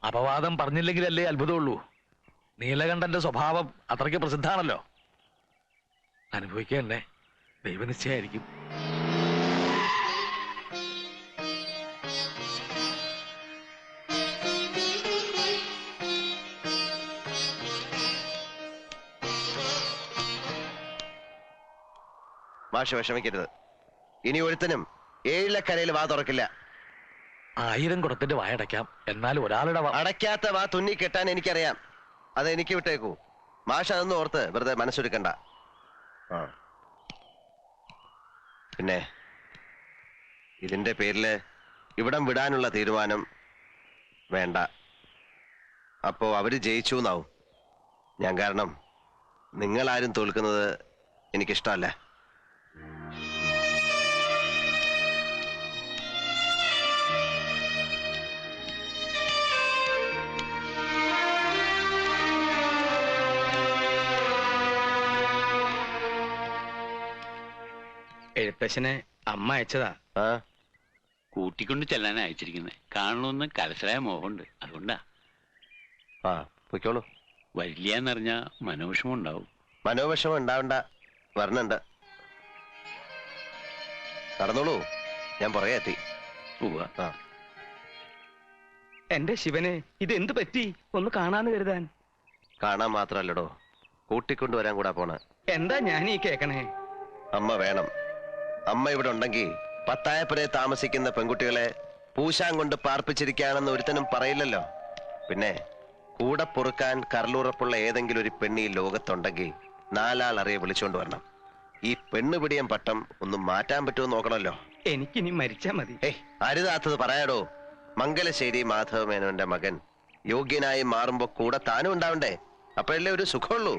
അപവാദം പറഞ്ഞില്ലെങ്കിലല്ലേ അത്ഭുതമുള്ളൂ. നീലകണ്ഠന്റെ സ്വഭാവം അത്രയ്ക്ക് പ്രസിദ്ധാണല്ലോ. അനുഭവിക്കണ്ടേ, ദൈവനിശ്ചയായിരിക്കും. മാഷ് വിഷമിക്കരുത്. ഇനി ഒരുത്തനും ഏഴിലക്കരയിൽ വാ തുറക്കില്ല. 1000 കുടത്തിന്റെ വായടയ്ക്കാം, എന്നാൽ ഒരാളുടെ അടയ്ക്കാത്ത വാ തുന്നി കെട്ടാൻ എനിക്കറിയാം. അത് എനിക്ക് വിട്ടേക്കൂ. മാഷ് അതൊന്നും ഓർത്ത് വെറുതെ മനസ്സൊരുക്കണ്ട. പിന്നെ ഇതിന്റെ പേരില് ഇവിടം വിടാനുള്ള തീരുമാനം വേണ്ട. അപ്പോ അവര് ജയിച്ചു എന്നാവും. ഞാൻ കാരണം നിങ്ങളാരും തോൽക്കുന്നത് എനിക്കിഷ്ടമല്ല. എഴുത്തച്ഛനെ അമ്മ അയച്ചതാ. കൂട്ടിക്കൊണ്ട് ചെല്ലാൻ അയച്ചിരിക്കുന്നത്. കാണണമെന്ന് കലശലായ മോഹമുണ്ട്, അതുകൊണ്ടാ. പൊയ്ക്കോളൂ. വരില്ലാന്നറിഞ്ഞ മനോവിഷമം ഉണ്ടാവും. മനോവിഷമം ഉണ്ടാവണ്ട, വരണുണ്ട്. നടന്നോളൂ, ഞാൻ പുറകെ എത്തി. എന്റെ ശിവനെ, ഇതെന്ത് പറ്റി? ഒന്ന് കാണാന്ന് കരുതാൻ. കാണാൻ മാത്രല്ലടോ, കൂട്ടിക്കൊണ്ടുവരാൻ കൂടാ പോണ. എന്താ ഞാൻ ഈ കേക്കണേ? അമ്മ വേണം. അമ്മ ഇവിടെ ഉണ്ടെങ്കിൽ പത്തായപ്പുരയെ താമസിക്കുന്ന പെൺകുട്ടികളെ പൂശാൻ കൊണ്ട് പാർപ്പിച്ചിരിക്കുകയാണെന്ന് ഒരുത്തനും പറയില്ലല്ലോ. പിന്നെ കൂടെ പൊറുക്കാൻ കരളുറപ്പുള്ള ഏതെങ്കിലും ഒരു പെണ്ണി ലോകത്തുണ്ടെങ്കിൽ 4 ആൾ അറിയെ വിളിച്ചോണ്ട് വരണം. ഈ പെണ്ണുപിടിയം പട്ടം ഒന്ന് മാറ്റാൻ പറ്റുമോ നോക്കണമല്ലോ. എനിക്കിനി മരിച്ചാ മതി. അരുതാത്തത് പറയാടോ. മംഗലശ്ശേരി മാധവമേനോന്റെ മകൻ യോഗ്യനായി മാറുമ്പോ കൂടെ താനും ഉണ്ടാവണ്ടേ? അപ്പോഴല്ലേ ഒരു സുഖമുള്ളൂ.